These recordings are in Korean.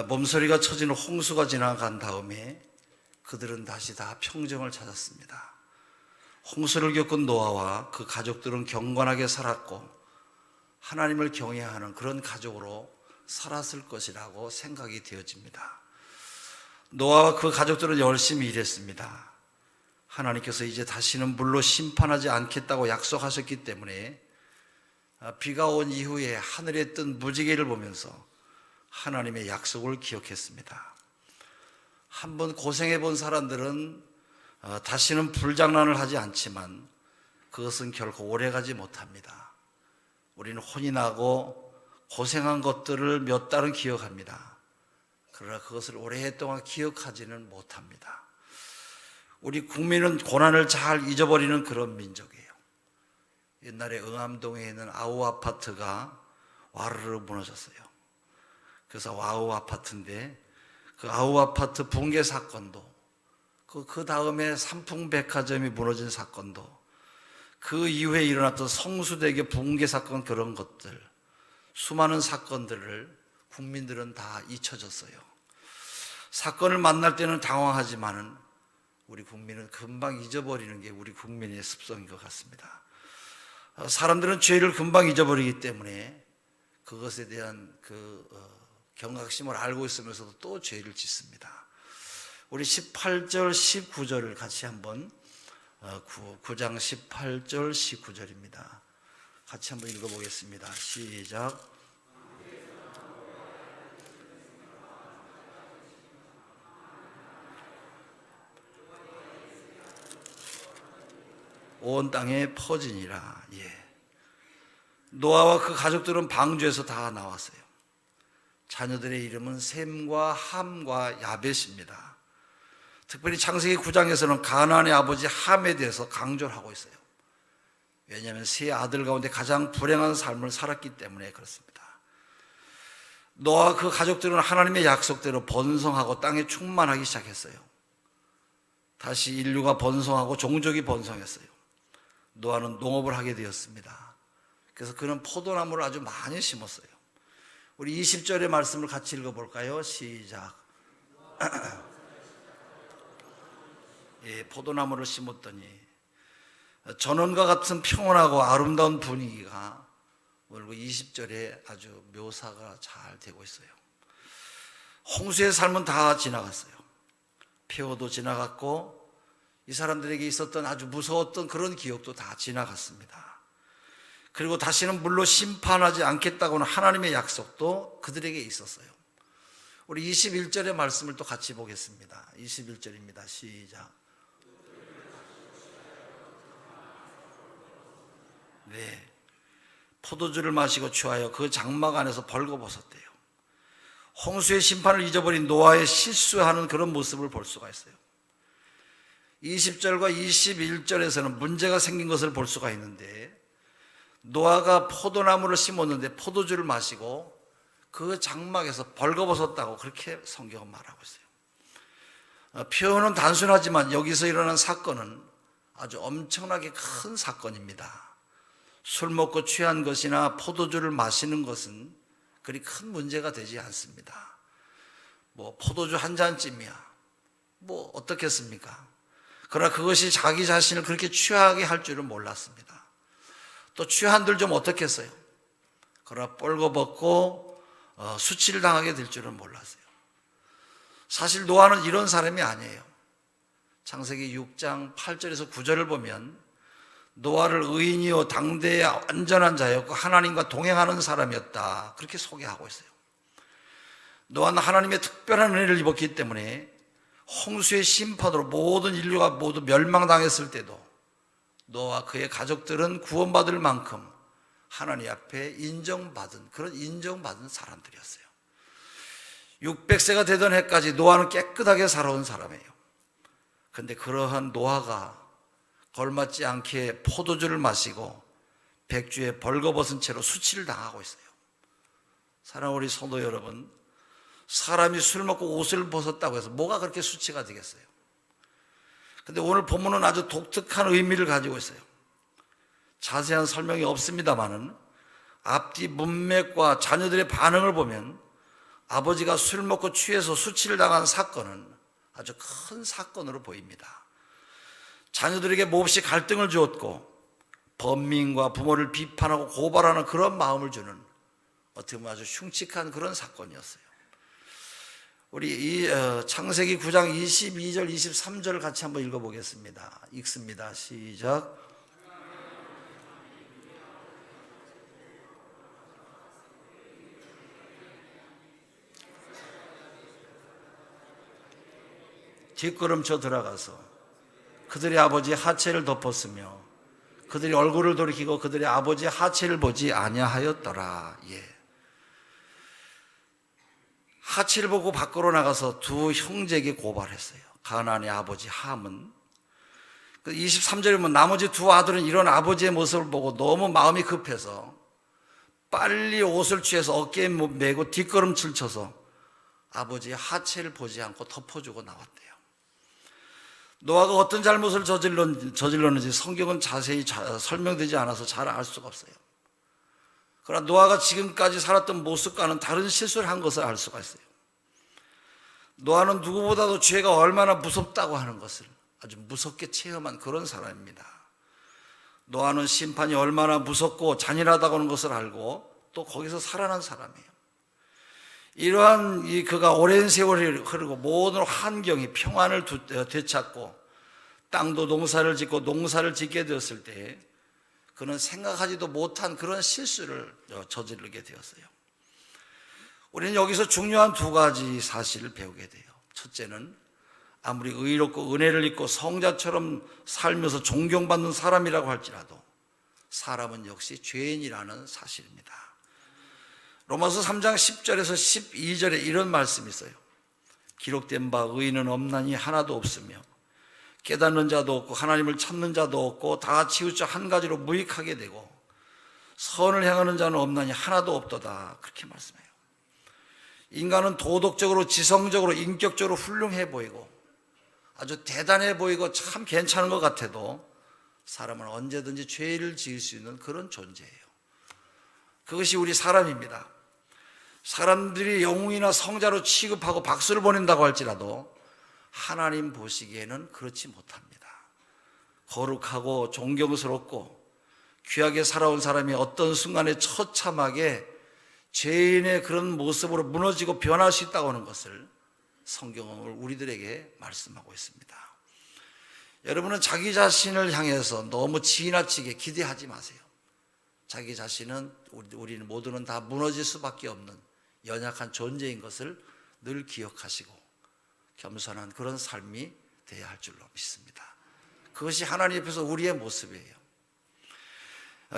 몸서리가 쳐지는 홍수가 지나간 다음에 그들은 다시 다 평정을 찾았습니다. 홍수를 겪은 노아와 그 가족들은 경건하게 살았고 하나님을 경외하는 그런 가족으로 살았을 것이라고 생각이 되어집니다. 노아와 그 가족들은 열심히 일했습니다. 하나님께서 이제 다시는 물로 심판하지 않겠다고 약속하셨기 때문에 비가 온 이후에 하늘에 뜬 무지개를 보면서 하나님의 약속을 기억했습니다. 한번 고생해 본 사람들은 다시는 불장난을 하지 않지만 그것은 결코 오래가지 못합니다. 우리는 혼이 나고 고생한 것들을 몇 달은 기억합니다. 그러나 그것을 오랫동안 기억하지는 못합니다. 우리 국민은 고난을 잘 잊어버리는 그런 민족이에요. 옛날에 응암동에 있는 아우 아파트가 와르르 무너졌어요. 그래서 아우 아파트인데 그 아우 아파트 붕괴 사건도 그 다음에 삼풍백화점이 무너진 사건도 그 이후에 일어났던 성수대교 붕괴 사건, 그런 것들, 수많은 사건들을 국민들은 다 잊혀졌어요. 사건을 만날 때는 당황하지만은 우리 국민은 금방 잊어버리는 게 우리 국민의 습성인 것 같습니다. 사람들은 죄를 금방 잊어버리기 때문에 그것에 대한 경각심을 알고 있으면서도 또 죄를 짓습니다. 우리 18절 19절을 같이 한번 9장 18절 19절입니다. 같이 한번 읽어보겠습니다. 시작. 온 땅에 퍼지니라. 노아와 그 가족들은 방주에서 다 나왔어요. 자녀들의 이름은 셈과 함과 야벳입니다. 특별히 창세기 9장에서는 가나안의 아버지 함에 대해서 강조를 하고 있어요. 왜냐하면 세 아들 가운데 가장 불행한 삶을 살았기 때문에 그렇습니다. 노아와 그 가족들은 하나님의 약속대로 번성하고 땅에 충만하기 시작했어요. 다시 인류가 번성하고 종족이 번성했어요. 노아는 농업을 하게 되었습니다. 그래서 그는 포도나무를 아주 많이 심었어요. 우리 20절의 말씀을 같이 읽어볼까요? 시작. 포도나무를 심었더니 전원과 같은 평온하고 아름다운 분위기가 오늘 20절에 아주 묘사가 잘 되고 있어요. 홍수의 삶은 다 지나갔어요. 폐허도 지나갔고 이 사람들에게 있었던 아주 무서웠던 그런 기억도 다 지나갔습니다. 그리고 다시는 물로 심판하지 않겠다고는 하나님의 약속도 그들에게 있었어요. 우리 21절의 말씀을 또 같이 보겠습니다. 21절입니다. 시작. 포도주를 마시고 취하여 그 장막 안에서 벌거벗었대요. 홍수의 심판을 잊어버린 노아의 실수하는 그런 모습을 볼 수가 있어요. 20절과 21절에서는 문제가 생긴 것을 볼 수가 있는데, 노아가 포도나무를 심었는데 포도주를 마시고 그 장막에서 벌거벗었다고 그렇게 성경은 말하고 있어요. 표현은 단순하지만 여기서 일어난 사건은 아주 엄청나게 큰 사건입니다. 술 먹고 취한 것이나 포도주를 마시는 것은 그리 큰 문제가 되지 않습니다. 포도주 한 잔쯤이야 어떻겠습니까? 그러나 그것이 자기 자신을 그렇게 취하게 할 줄은 몰랐습니다. 또 취한들 좀 어떻겠어요? 그러나 뻘거벗고 수치를 당하게 될 줄은 몰랐어요. 사실 노아는 이런 사람이 아니에요. 창세기 6장 8절에서 9절을 보면 노아를 의인이요 당대의 안전한 자였고 하나님과 동행하는 사람이었다, 그렇게 소개하고 있어요. 노아는 하나님의 특별한 은혜를 입었기 때문에 홍수의 심판으로 모든 인류가 모두 멸망당했을 때도 노아와 그의 가족들은 구원받을 만큼 하나님 앞에 인정받은 사람들이었어요. 600세가 되던 해까지 노아는 깨끗하게 살아온 사람이에요. 그런데 그러한 노아가 걸맞지 않게 포도주를 마시고 백주에 벌거벗은 채로 수치를 당하고 있어요. 사랑하는 우리 성도 여러분, 사람이 술 먹고 옷을 벗었다고 해서 뭐가 그렇게 수치가 되겠어요? 근데 오늘 본문은 아주 독특한 의미를 가지고 있어요. 자세한 설명이 없습니다만은 앞뒤 문맥과 자녀들의 반응을 보면 아버지가 술 먹고 취해서 수치를 당한 사건은 아주 큰 사건으로 보입니다. 자녀들에게 몹시 갈등을 주었고 범민과 부모를 비판하고 고발하는 그런 마음을 주는 어떻게 보면 아주 흉측한 그런 사건이었어요. 우리 이 창세기 9장 22절 23절 같이 한번 읽어보겠습니다. 읽습니다. 시작. 뒷걸음쳐 들어가서 그들의 아버지 하체를 덮었으며 그들이 얼굴을 돌이키고 그들의 아버지 하체를 보지 아니하였더라. 예. 하체를 보고 밖으로 나가서 두 형제에게 고발했어요. 가나안의 아버지 함은 23절에 보면 나머지 두 아들은 이런 아버지의 모습을 보고 너무 마음이 급해서 빨리 옷을 취해서 어깨에 메고 뒷걸음질 쳐서 아버지의 하체를 보지 않고 덮어주고 나왔대요. 노아가 어떤 잘못을 저질렀는지 성경은 자세히 설명되지 않아서 잘 알 수가 없어요. 그러나 노아가 지금까지 살았던 모습과는 다른 실수를 한 것을 알 수가 있어요. 노아는 누구보다도 죄가 얼마나 무섭다고 하는 것을 아주 무섭게 체험한 그런 사람입니다. 노아는 심판이 얼마나 무섭고 잔인하다고 하는 것을 알고 또 거기서 살아난 사람이에요. 이러한 그가 오랜 세월이 흐르고 모든 환경이 평안을 되찾고 땅도 농사를 짓고 농사를 짓게 되었을 때 그는 생각하지도 못한 그런 실수를 저지르게 되었어요. 우리는 여기서 중요한 두 가지 사실을 배우게 돼요. 첫째는 아무리 의롭고 은혜를 입고 성자처럼 살면서 존경받는 사람이라고 할지라도 사람은 역시 죄인이라는 사실입니다. 로마서 3장 10절에서 12절에 이런 말씀이 있어요. 기록된 바 의인은 없나니 하나도 없으며 깨닫는 자도 없고 하나님을 찾는 자도 없고 다 치우쳐 한 가지로 무익하게 되고 선을 행하는 자는 없나니 하나도 없도다. 그렇게 말씀해요. 인간은 도덕적으로 지성적으로 인격적으로 훌륭해 보이고 아주 대단해 보이고 참 괜찮은 것 같아도 사람은 언제든지 죄를 지을 수 있는 그런 존재예요. 그것이 우리 사람입니다. 사람들이 영웅이나 성자로 취급하고 박수를 보낸다고 할지라도 하나님 보시기에는 그렇지 못합니다. 거룩하고 존경스럽고 귀하게 살아온 사람이 어떤 순간에 처참하게 죄인의 그런 모습으로 무너지고 변할 수 있다고 하는 것을 성경은 우리들에게 말씀하고 있습니다. 여러분은 자기 자신을 향해서 너무 지나치게 기대하지 마세요. 자기 자신은 우리는 모두는 다 무너질 수밖에 없는 연약한 존재인 것을 늘 기억하시고 겸손한 그런 삶이 되어야 할 줄로 믿습니다. 그것이 하나님 앞에서 우리의 모습이에요.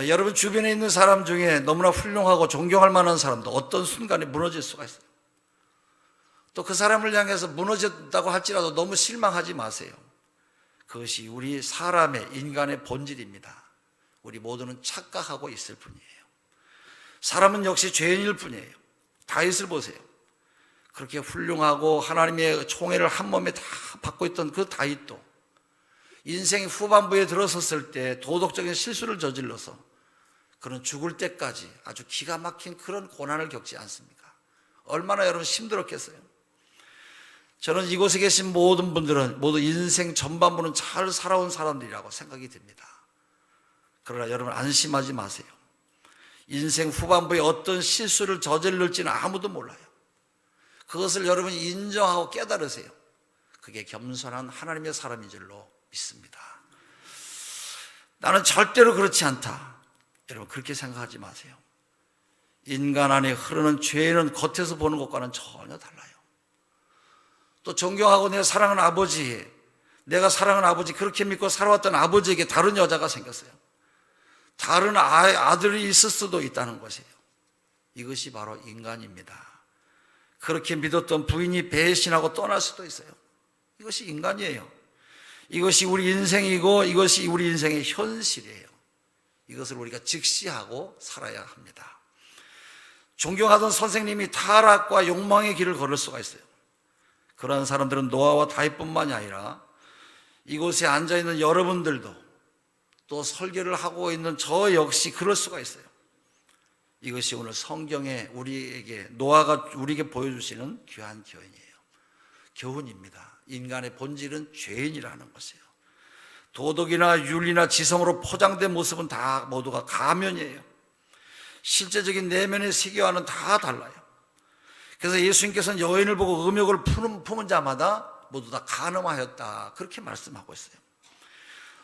여러분 주변에 있는 사람 중에 너무나 훌륭하고 존경할 만한 사람도 어떤 순간에 무너질 수가 있어요. 또 그 사람을 향해서 무너졌다고 할지라도 너무 실망하지 마세요. 그것이 우리 사람의 인간의 본질입니다. 우리 모두는 착각하고 있을 뿐이에요. 사람은 역시 죄인일 뿐이에요. 다윗을 보세요. 그렇게 훌륭하고 하나님의 총애를 한 몸에 다 받고 있던 그 다윗도 인생 후반부에 들어섰을 때 도덕적인 실수를 저질러서 그는 죽을 때까지 아주 기가 막힌 그런 고난을 겪지 않습니까? 얼마나 여러분 힘들었겠어요? 저는 이곳에 계신 모든 분들은 모두 인생 전반부는 잘 살아온 사람들이라고 생각이 듭니다. 그러나 여러분 안심하지 마세요. 인생 후반부에 어떤 실수를 저질를지는 아무도 몰라요. 그것을 여러분이 인정하고 깨달으세요. 그게 겸손한 하나님의 사람인 줄로 믿습니다. 나는 절대로 그렇지 않다. 여러분 그렇게 생각하지 마세요. 인간 안에 흐르는 죄는 겉에서 보는 것과는 전혀 달라요. 또 존경하고 내가 사랑하는 아버지, 내가 사랑하는 아버지 그렇게 믿고 살아왔던 아버지에게 다른 여자가 생겼어요. 다른 아들이 있을 수도 있다는 것이에요. 이것이 바로 인간입니다. 그렇게 믿었던 부인이 배신하고 떠날 수도 있어요. 이것이 인간이에요. 이것이 우리 인생이고 이것이 우리 인생의 현실이에요. 이것을 우리가 직시하고 살아야 합니다. 존경하던 선생님이 타락과 욕망의 길을 걸을 수가 있어요. 그러한 사람들은 노아와 다윗뿐만이 아니라 이곳에 앉아있는 여러분들도 또 설교를 하고 있는 저 역시 그럴 수가 있어요. 이것이 오늘 성경에 우리에게 노아가 우리에게 보여주시는 귀한 교훈이에요. 교훈입니다. 인간의 본질은 죄인이라는 것이에요. 도덕이나 윤리나 지성으로 포장된 모습은 다 모두가 가면이에요. 실제적인 내면의 세계와는 다 달라요. 그래서 예수님께서는 여인을 보고 음욕을 품은 자마다 모두 다 간음하였다, 그렇게 말씀하고 있어요.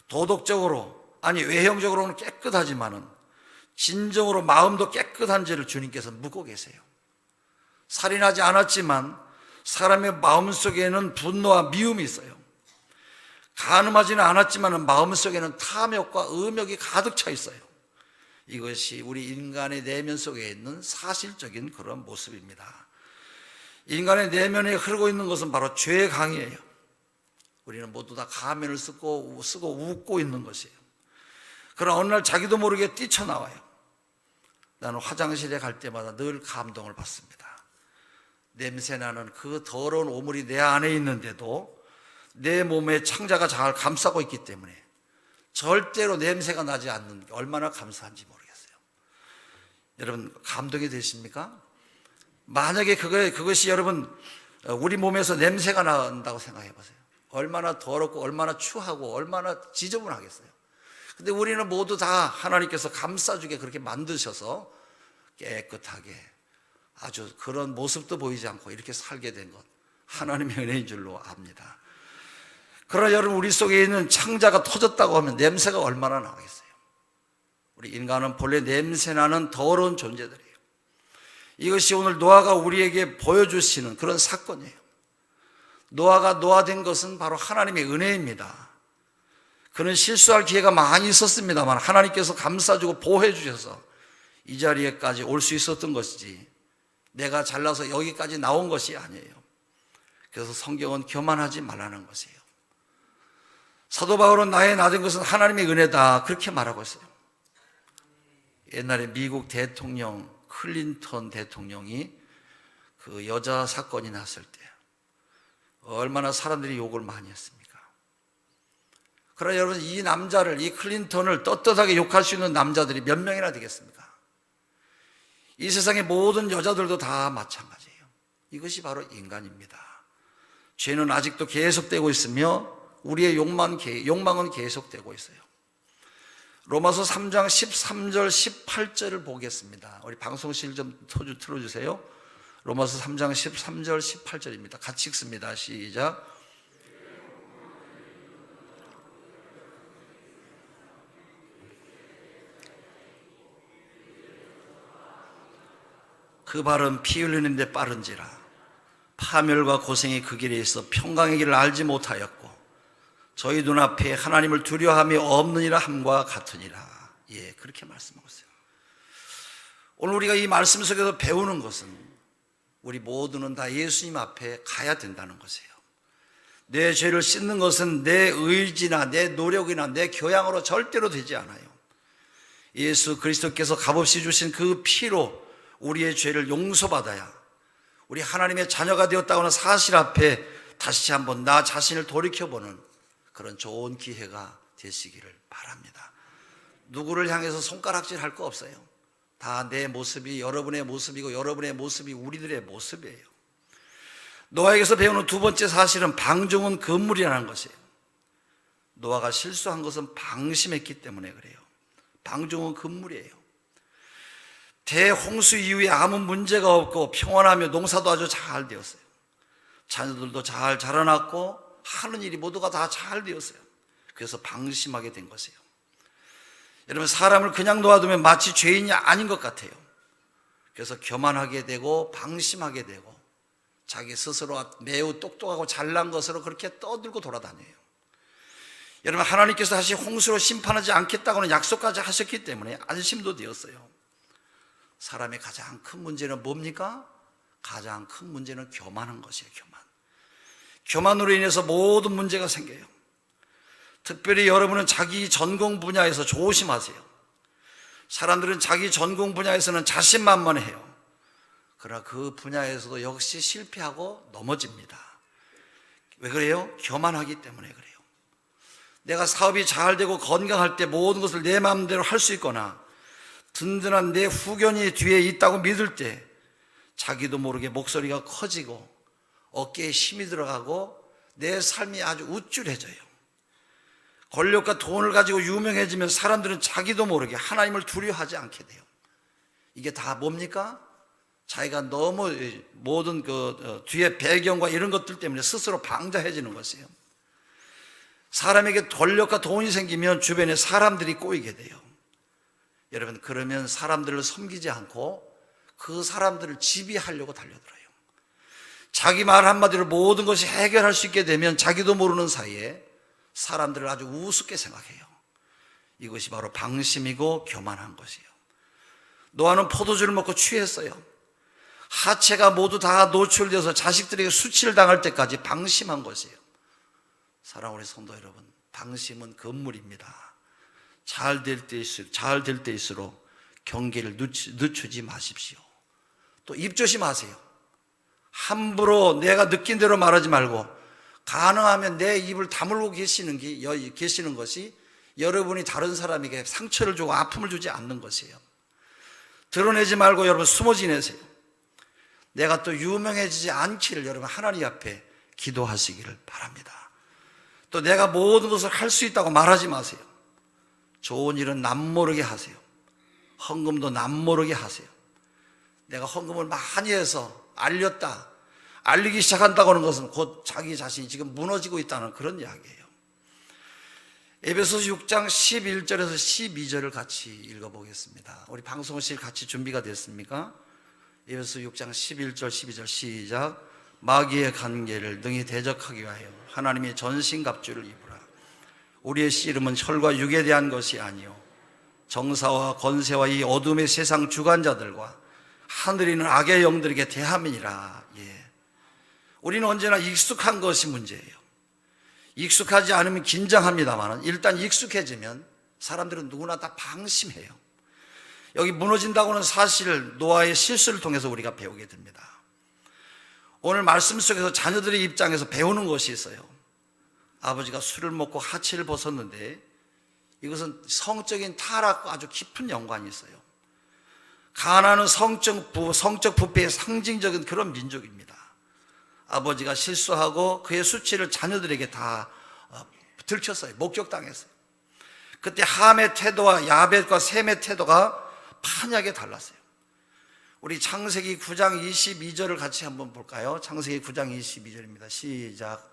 도덕적으로, 아니 외형적으로는 깨끗하지만은 진정으로 마음도 깨끗한 죄를 주님께서 묻고 계세요. 살인하지 않았지만 사람의 마음속에는 분노와 미움이 있어요. 간음하지는 않았지만 마음속에는 탐욕과 음욕이 가득 차 있어요. 이것이 우리 인간의 내면 속에 있는 사실적인 그런 모습입니다. 인간의 내면에 흐르고 있는 것은 바로 죄의 강이에요. 우리는 모두 다 가면을 쓰고 웃고 있는 것이에요. 그러나 어느 날 자기도 모르게 뛰쳐나와요. 나는 화장실에 갈 때마다 늘 감동을 받습니다. 냄새나는 그 더러운 오물이 내 안에 있는데도 내 몸에 창자가 잘 감싸고 있기 때문에 절대로 냄새가 나지 않는 게 얼마나 감사한지 모르겠어요. 여러분, 감동이 되십니까? 만약에 그것이 여러분 우리 몸에서 냄새가 난다고 생각해 보세요. 얼마나 더럽고 얼마나 추하고 얼마나 지저분하겠어요. 근데 우리는 모두 다 하나님께서 감싸주게 그렇게 만드셔서 깨끗하게 아주 그런 모습도 보이지 않고 이렇게 살게 된 것, 하나님의 은혜인 줄로 압니다. 그러나 여러분, 우리 속에 있는 창자가 터졌다고 하면 냄새가 얼마나 나겠어요. 우리 인간은 본래 냄새나는 더러운 존재들이에요. 이것이 오늘 노아가 우리에게 보여주시는 그런 사건이에요. 노아가 노아된 것은 바로 하나님의 은혜입니다. 그는 실수할 기회가 많이 있었습니다만 하나님께서 감싸주고 보호해 주셔서 이 자리에까지 올 수 있었던 것이지 내가 잘나서 여기까지 나온 것이 아니에요. 그래서 성경은 교만하지 말라는 것이에요. 사도 바울은 나의 나된 것은 하나님의 은혜다, 그렇게 말하고 있어요. 옛날에 미국 대통령 클린턴 대통령이 그 여자 사건이 났을 때 얼마나 사람들이 욕을 많이 했습니까? 그러나 여러분, 이 남자를, 이 클린턴을 떳떳하게 욕할 수 있는 남자들이 몇 명이나 되겠습니까? 이 세상의 모든 여자들도 다 마찬가지예요. 이것이 바로 인간입니다. 죄는 아직도 계속되고 있으며 우리의 욕망은 계속되고 있어요. 로마서 3장 13절 18절을 보겠습니다. 우리 방송실 좀 틀어주세요. 로마서 3장 13절 18절입니다. 같이 읽습니다. 시작. 그 발은 피 흘리는 데 빠른지라 파멸과 고생이 그 길에 있어 평강의 길을 알지 못하였고 저희 눈앞에 하나님을 두려워함이 없느니라 함과 같으니라. 예, 그렇게 말씀하고 있어요. 오늘 우리가 이 말씀 속에서 배우는 것은 우리 모두는 다 예수님 앞에 가야 된다는 것이에요. 내 죄를 씻는 것은 내 의지나 내 노력이나 내 교양으로 절대로 되지 않아요. 예수 그리스도께서 값없이 주신 그 피로 우리의 죄를 용서받아야 우리 하나님의 자녀가 되었다고 하는 사실 앞에 다시 한번 나 자신을 돌이켜보는 그런 좋은 기회가 되시기를 바랍니다. 누구를 향해서 손가락질 할 거 없어요. 다 내 모습이 여러분의 모습이고 여러분의 모습이 우리들의 모습이에요. 노아에게서 배우는 두 번째 사실은 방종은 금물이라는 것이에요. 노아가 실수한 것은 방심했기 때문에 그래요. 방종은 금물이에요. 대홍수 이후에 아무 문제가 없고 평안하며 농사도 아주 잘 되었어요. 자녀들도 잘 자라났고 하는 일이 모두가 다 잘 되었어요. 그래서 방심하게 된 것이에요. 여러분, 사람을 그냥 놓아두면 마치 죄인이 아닌 것 같아요. 그래서 교만하게 되고 방심하게 되고 자기 스스로 매우 똑똑하고 잘난 것으로 그렇게 떠들고 돌아다녀요. 여러분, 하나님께서 다시 홍수로 심판하지 않겠다고는 약속까지 하셨기 때문에 안심도 되었어요. 사람의 가장 큰 문제는 뭡니까? 가장 큰 문제는 교만한 것이에요. 교만으로 인해서 모든 문제가 생겨요. 특별히 여러분은 자기 전공 분야에서 조심하세요. 사람들은 자기 전공 분야에서는 자신만만해요. 그러나 그 분야에서도 역시 실패하고 넘어집니다. 왜 그래요? 교만하기 때문에 그래요. 내가 사업이 잘 되고 건강할 때 모든 것을 내 마음대로 할 수 있거나 든든한 내 후견이 뒤에 있다고 믿을 때 자기도 모르게 목소리가 커지고 어깨에 힘이 들어가고 내 삶이 아주 우쭐해져요. 권력과 돈을 가지고 유명해지면 사람들은 자기도 모르게 하나님을 두려워하지 않게 돼요. 이게 다 뭡니까? 자기가 너무 모든 뒤에 배경과 이런 것들 때문에 스스로 방자해지는 것이에요. 사람에게 권력과 돈이 생기면 주변에 사람들이 꼬이게 돼요. 여러분, 그러면 사람들을 섬기지 않고 그 사람들을 지배하려고 달려들어요. 자기 말 한마디로 모든 것이 해결할 수 있게 되면 자기도 모르는 사이에 사람들을 아주 우습게 생각해요. 이것이 바로 방심이고 교만한 것이에요. 노아는 포도주를 먹고 취했어요. 하체가 모두 다 노출되어서 자식들에게 수치를 당할 때까지 방심한 것이에요. 사랑하는 우리 성도 여러분, 방심은 금물입니다. 잘 될 때일수록 경계를 늦추지 마십시오. 또 입 조심하세요. 함부로 내가 느낀 대로 말하지 말고 가능하면 내 입을 다물고 계시는 것이 여러분이 다른 사람에게 상처를 주고 아픔을 주지 않는 것이에요. 드러내지 말고 여러분 숨어 지내세요. 내가 또 유명해지지 않기를 여러분 하나님 앞에 기도하시기를 바랍니다. 또 내가 모든 것을 할 수 있다고 말하지 마세요. 좋은 일은 남모르게 하세요. 헌금도 남모르게 하세요. 내가 헌금을 많이 해서 알리기 시작한다고 하는 것은 곧 자기 자신이 지금 무너지고 있다는 그런 이야기예요. 에베소서 6장 11절에서 12절을 같이 읽어보겠습니다. 우리 방송실 같이 준비가 됐습니까? 에베소서 6장 11절 12절 시작. 마귀의 관계를 능히 대적하기 위하여 하나님의 전신갑주를 입으라. 우리의 씨름은 혈과 육에 대한 것이 아니요 정사와 권세와 이 어둠의 세상 주관자들과 하늘에 있는 악의 영들에게 대함이니라. 우리는 언제나 익숙한 것이 문제예요. 익숙하지 않으면 긴장합니다만 일단 익숙해지면 사람들은 누구나 다 방심해요. 여기 무너진다고는 사실 노아의 실수를 통해서 우리가 배우게 됩니다. 오늘 말씀 속에서 자녀들의 입장에서 배우는 것이 있어요. 아버지가 술을 먹고 하체를 벗었는데 이것은 성적인 타락과 아주 깊은 연관이 있어요. 가나안은 성적 부패의 상징적인 그런 민족입니다. 아버지가 실수하고 그의 수치를 자녀들에게 다 들켰어요. 목격당했어요. 그때 함의 태도와 야벳과 셈의 태도가 판약에 달랐어요. 우리 창세기 9장 22절을 같이 한번 볼까요? 창세기 9장 22절입니다. 시작.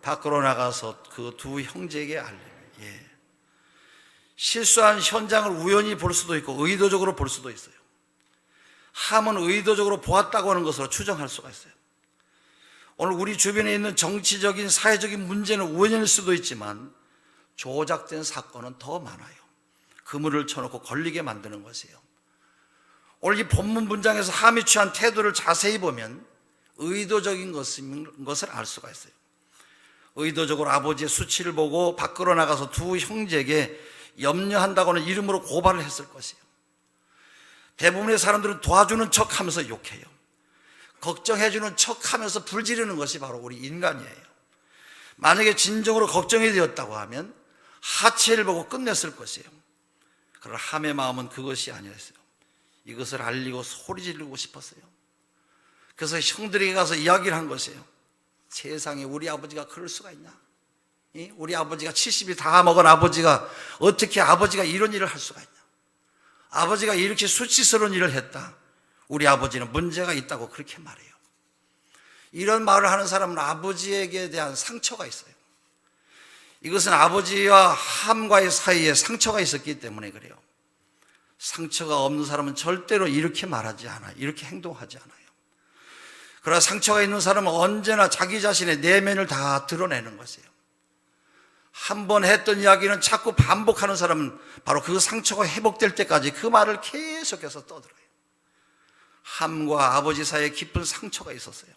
밖으로 나가서 그 두 형제에게 알리며. 실수한 현장을 우연히 볼 수도 있고 의도적으로 볼 수도 있어요. 함은 의도적으로 보았다고 하는 것으로 추정할 수가 있어요. 오늘 우리 주변에 있는 정치적인 사회적인 문제는 우연일 수도 있지만 조작된 사건은 더 많아요. 그물을 쳐놓고 걸리게 만드는 것이에요. 오늘 이 본문 문장에서 함이 취한 태도를 자세히 보면 의도적인 것을 알 수가 있어요. 의도적으로 아버지의 수치를 보고 밖으로 나가서 두 형제에게 염려한다고는 이름으로 고발을 했을 것이에요. 대부분의 사람들은 도와주는 척 하면서 욕해요. 걱정해주는 척 하면서 불지르는 것이 바로 우리 인간이에요. 만약에 진정으로 걱정이 되었다고 하면 하체를 보고 끝냈을 것이에요. 그러나 함의 마음은 그것이 아니었어요. 이것을 알리고 소리 지르고 싶었어요. 그래서 형들에게 가서 이야기를 한 것이에요. 세상에 우리 아버지가 그럴 수가 있나? 우리 아버지가 70이 다 먹은 아버지가 어떻게 아버지가 이런 일을 할 수가 있냐? 아버지가 이렇게 수치스러운 일을 했다. 우리 아버지는 문제가 있다고 그렇게 말해요. 이런 말을 하는 사람은 아버지에게 대한 상처가 있어요. 이것은 아버지와 함과의 사이에 상처가 있었기 때문에 그래요. 상처가 없는 사람은 절대로 이렇게 말하지 않아요. 이렇게 행동하지 않아요. 그러나 상처가 있는 사람은 언제나 자기 자신의 내면을 다 드러내는 것이에요. 한 번 했던 이야기는 자꾸 반복하는 사람은 바로 그 상처가 회복될 때까지 그 말을 계속해서 떠들어요. 함과 아버지 사이에 깊은 상처가 있었어요.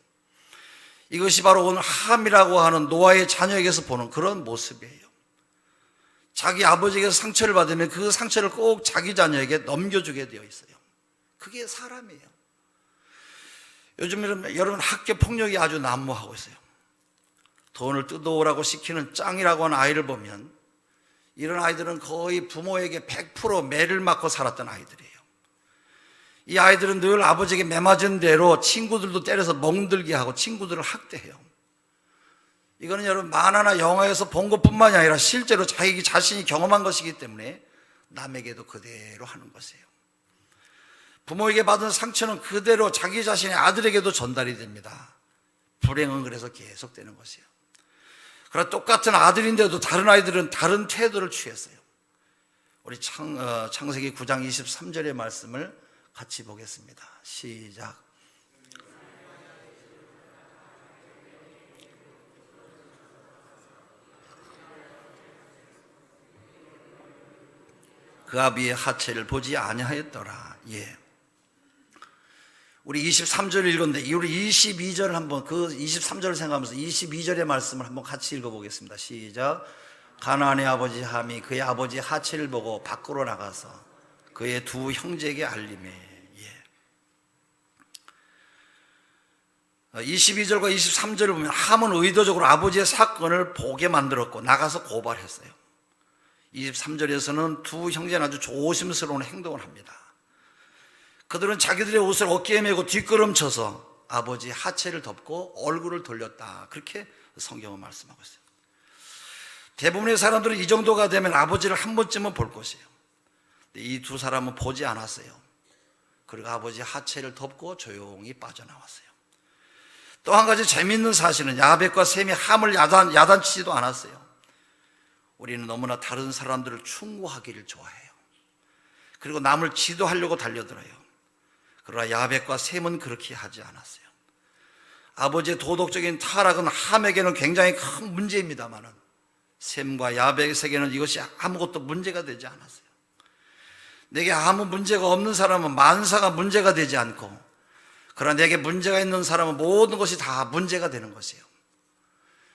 이것이 바로 오늘 함이라고 하는 노아의 자녀에게서 보는 그런 모습이에요. 자기 아버지에게서 상처를 받으면 그 상처를 꼭 자기 자녀에게 넘겨주게 되어 있어요. 그게 사람이에요. 요즘 여러분 학교 폭력이 아주 난무하고 있어요. 돈을 뜯어오라고 시키는 짱이라고 하는 아이를 보면 이런 아이들은 거의 부모에게 100% 매를 맞고 살았던 아이들이에요. 이 아이들은 늘 아버지에게 매맞은 대로 친구들도 때려서 멍들게 하고 친구들을 학대해요. 이거는 여러분 만화나 영화에서 본 것뿐만이 아니라 실제로 자기 자신이 경험한 것이기 때문에 남에게도 그대로 하는 것이에요. 부모에게 받은 상처는 그대로 자기 자신의 아들에게도 전달이 됩니다. 불행은 그래서 계속되는 것이에요. 그러나 똑같은 아들인데도 다른 아이들은 다른 태도를 취했어요. 우리 창세기 9장 23절의 말씀을 같이 보겠습니다. 시작. 그 아비의 하체를 보지 아니하였더라. 예. 우리 23절을 읽었는데 우리 22절을 한번 그 23절을 생각하면서 22절의 말씀을 한번 같이 읽어보겠습니다. 시작. 가나안의 아버지 함이 그의 아버지 하체를 보고 밖으로 나가서 그의 두 형제에게 알림해. 예. 22절과 23절을 보면 함은 의도적으로 아버지의 사건을 보게 만들었고 나가서 고발했어요. 23절에서는 두 형제는 아주 조심스러운 행동을 합니다. 그들은 자기들의 옷을 어깨에 메고 뒷걸음쳐서 아버지 하체를 덮고 얼굴을 돌렸다. 그렇게 성경은 말씀하고 있어요. 대부분의 사람들은 이 정도가 되면 아버지를 한 번쯤은 볼 것이에요. 이 두 사람은 보지 않았어요. 그리고 아버지 하체를 덮고 조용히 빠져나왔어요. 또 한 가지 재미있는 사실은 야벳과 셈이 함을 야단치지도 않았어요. 우리는 너무나 다른 사람들을 충고하기를 좋아해요. 그리고 남을 지도하려고 달려들어요. 그러나 야벳과 셈은 그렇게 하지 않았어요. 아버지의 도덕적인 타락은 함에게는 굉장히 큰 문제입니다만 셈과 야벳에게는 이것이 아무것도 문제가 되지 않았어요. 내게 아무 문제가 없는 사람은 만사가 문제가 되지 않고, 그러나 내게 문제가 있는 사람은 모든 것이 다 문제가 되는 것이에요.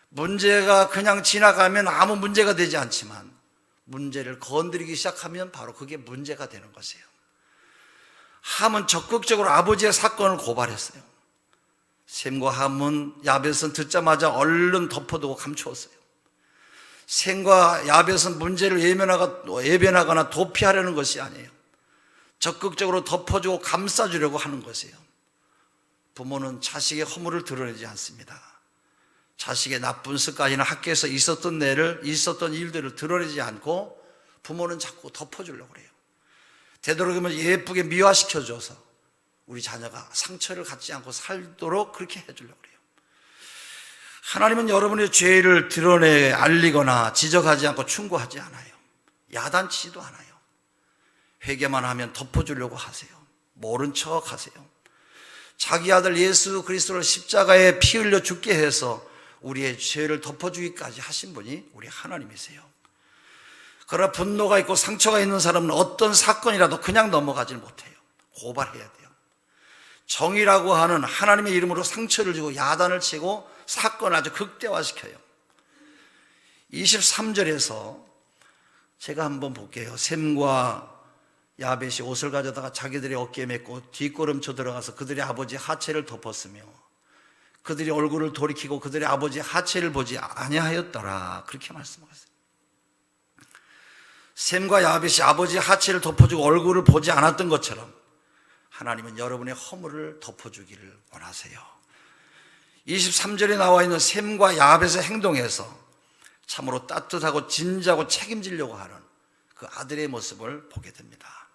문제가 그냥 지나가면 아무 문제가 되지 않지만 문제를 건드리기 시작하면 바로 그게 문제가 되는 것이에요. 함은 적극적으로 아버지의 사건을 고발했어요. 셈과 함은 야벳은 듣자마자 얼른 덮어두고 감추었어요. 셈과 야벳은 문제를 예변하거나 도피하려는 것이 아니에요. 적극적으로 덮어주고 감싸주려고 하는 것이에요. 부모는 자식의 허물을 드러내지 않습니다. 자식의 나쁜 습관이나 학교에서 있었던 일들을 드러내지 않고 부모는 자꾸 덮어주려고 해요. 되도록이면 예쁘게 미화시켜줘서 우리 자녀가 상처를 갖지 않고 살도록 그렇게 해주려고 해요. 하나님은 여러분의 죄를 드러내 알리거나 지적하지 않고 충고하지 않아요. 야단치지도 않아요. 회개만 하면 덮어주려고 하세요. 모른 척 하세요. 자기 아들 예수 그리스도를 십자가에 피 흘려 죽게 해서 우리의 죄를 덮어주기까지 하신 분이 우리 하나님이세요. 그러나 분노가 있고 상처가 있는 사람은 어떤 사건이라도 그냥 넘어가질 못해요. 고발해야 돼요. 정의라고 하는 하나님의 이름으로 상처를 주고 야단을 치고 사건을 아주 극대화시켜요. 23절에서 제가 한번 볼게요. 셈과 야벳이 옷을 가져다가 자기들의 어깨에 메고 뒷걸음쳐 들어가서 그들의 아버지 하체를 덮었으며 그들이 얼굴을 돌이키고 그들의 아버지 하체를 보지 아니하였더라. 그렇게 말씀하셨어요. 셈과 야벳이 아버지 하체를 덮어주고 얼굴을 보지 않았던 것처럼 하나님은 여러분의 허물을 덮어주기를 원하세요. 23절에 나와 있는 셈과 야벳의 행동에서 참으로 따뜻하고 진지하고 책임지려고 하는 그 아들의 모습을 보게 됩니다.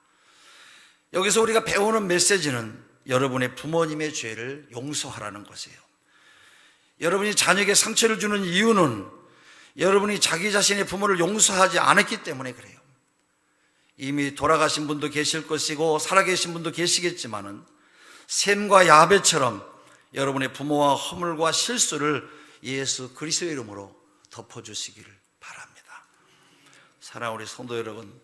여기서 우리가 배우는 메시지는 여러분의 부모님의 죄를 용서하라는 것이에요. 여러분이 자녀에게 상처를 주는 이유는 여러분이 자기 자신의 부모를 용서하지 않았기 때문에 그래요. 이미 돌아가신 분도 계실 것이고 살아계신 분도 계시겠지만은 셈과 야벳처럼 여러분의 부모와 허물과 실수를 예수 그리스도의 이름으로 덮어주시기를 바랍니다. 사랑하는 우리 성도 여러분,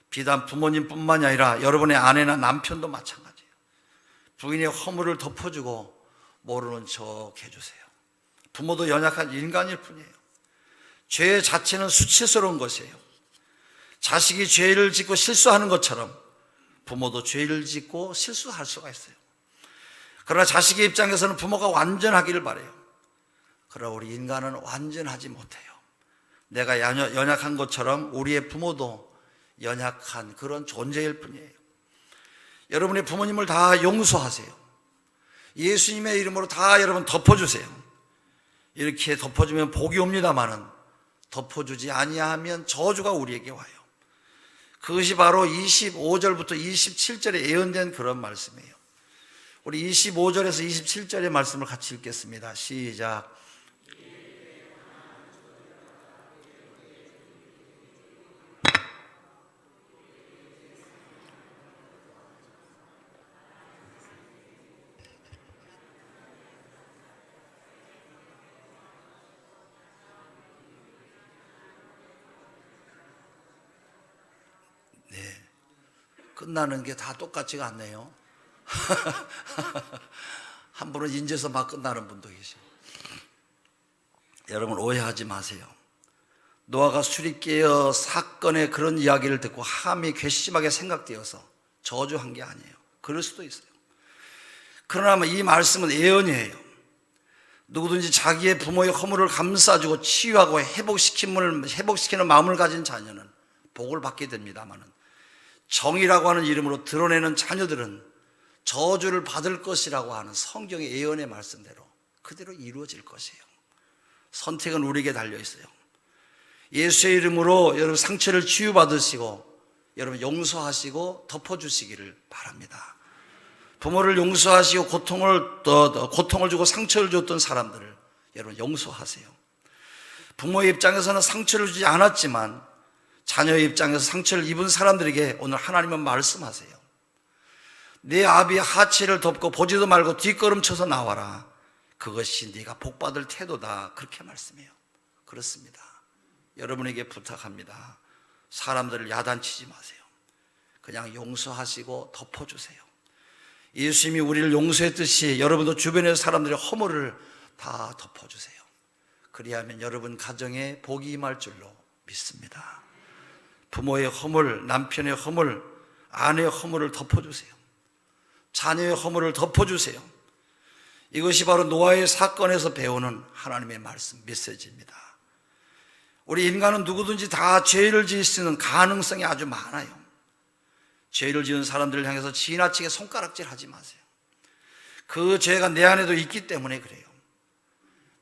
비단 부모님뿐만이 아니라 여러분의 아내나 남편도 마찬가지예요. 부인의 허물을 덮어주고 모르는 척 해주세요. 부모도 연약한 인간일 뿐이에요. 죄 자체는 수치스러운 것이에요. 자식이 죄를 짓고 실수하는 것처럼 부모도 죄를 짓고 실수할 수가 있어요. 그러나 자식의 입장에서는 부모가 완전하기를 바라요. 그러나 우리 인간은 완전하지 못해요. 내가 연약한 것처럼 우리의 부모도 연약한 그런 존재일 뿐이에요. 여러분의 부모님을 다 용서하세요. 예수님의 이름으로 다 여러분 덮어주세요. 이렇게 덮어주면 복이 옵니다마는 덮어주지 아니하면 저주가 우리에게 와요. 그것이 바로 25절부터 27절에 예언된 그런 말씀이에요. 우리 25절에서 27절의 말씀을 같이 읽겠습니다. 시작. 끝나는 게 다 똑같지가 않네요. 한 분은 인제서 막 끝나는 분도 계시고. 여러분 오해하지 마세요. 노아가 술이 깨어 사건의 그런 이야기를 듣고 함이 괘씸하게 생각되어서 저주한 게 아니에요. 그럴 수도 있어요. 그러나 이 말씀은 예언이에요. 누구든지 자기의 부모의 허물을 감싸주고 치유하고 회복시키는 마음을 가진 자녀는 복을 받게 됩니다마는, 정의라고 하는 이름으로 드러내는 자녀들은 저주를 받을 것이라고 하는 성경의 예언의 말씀대로 그대로 이루어질 것이에요. 선택은 우리에게 달려 있어요. 예수의 이름으로 여러분 상처를 치유받으시고 여러분 용서하시고 덮어주시기를 바랍니다. 부모를 용서하시고 고통을 주고 상처를 줬던 사람들을 여러분 용서하세요. 부모의 입장에서는 상처를 주지 않았지만 자녀의 입장에서 상처를 입은 사람들에게 오늘 하나님은 말씀하세요. 내 아비의 하체를 덮고 보지도 말고 뒷걸음쳐서 나와라. 그것이 네가 복받을 태도다. 그렇게 말씀해요. 그렇습니다. 여러분에게 부탁합니다. 사람들을 야단치지 마세요. 그냥 용서하시고 덮어주세요. 예수님이 우리를 용서했듯이 여러분도 주변의 사람들의 허물을 다 덮어주세요. 그리하면 여러분 가정에 복이 임할 줄로 믿습니다. 부모의 허물, 남편의 허물, 아내의 허물을 덮어주세요. 자녀의 허물을 덮어주세요. 이것이 바로 노아의 사건에서 배우는 하나님의 말씀, 메시지입니다. 우리 인간은 누구든지 다 죄를 지을 수 있는 가능성이 아주 많아요. 죄를 지은 사람들을 향해서 지나치게 손가락질 하지 마세요. 그 죄가 내 안에도 있기 때문에 그래요.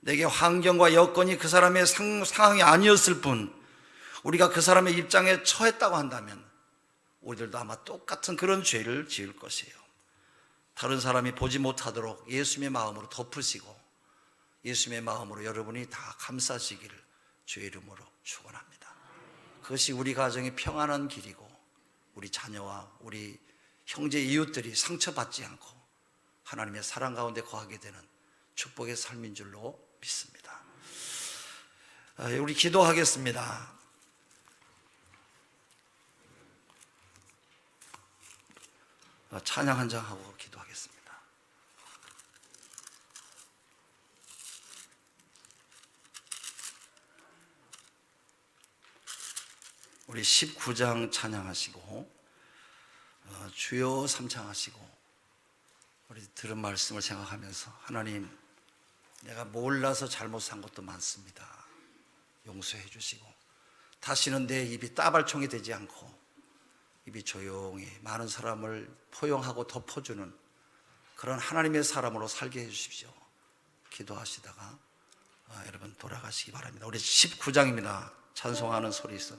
내게 환경과 여건이 그 사람의 상황이 아니었을 뿐 우리가 그 사람의 입장에 처했다고 한다면 우리들도 아마 똑같은 그런 죄를 지을 것이에요. 다른 사람이 보지 못하도록 예수님의 마음으로 덮으시고 예수님의 마음으로 여러분이 다 감싸시기를 주의 이름으로 축원합니다. 그것이 우리 가정의 평안한 길이고 우리 자녀와 우리 형제 이웃들이 상처받지 않고 하나님의 사랑 가운데 거하게 되는 축복의 삶인 줄로 믿습니다. 우리 기도하겠습니다. 찬양 한 장 하고 기도하겠습니다. 우리 19장 찬양하시고 주여 삼창하시고 우리 들은 말씀을 생각하면서 하나님, 내가 몰라서 잘못 산 것도 많습니다. 용서해 주시고 다시는 내 입이 따발총이 되지 않고 입이 조용히 많은 사람을 포용하고 덮어주는 그런 하나님의 사람으로 살게 해 주십시오. 기도하시다가 여러분 돌아가시기 바랍니다. 우리 19장입니다. 찬송하는 소리 있어.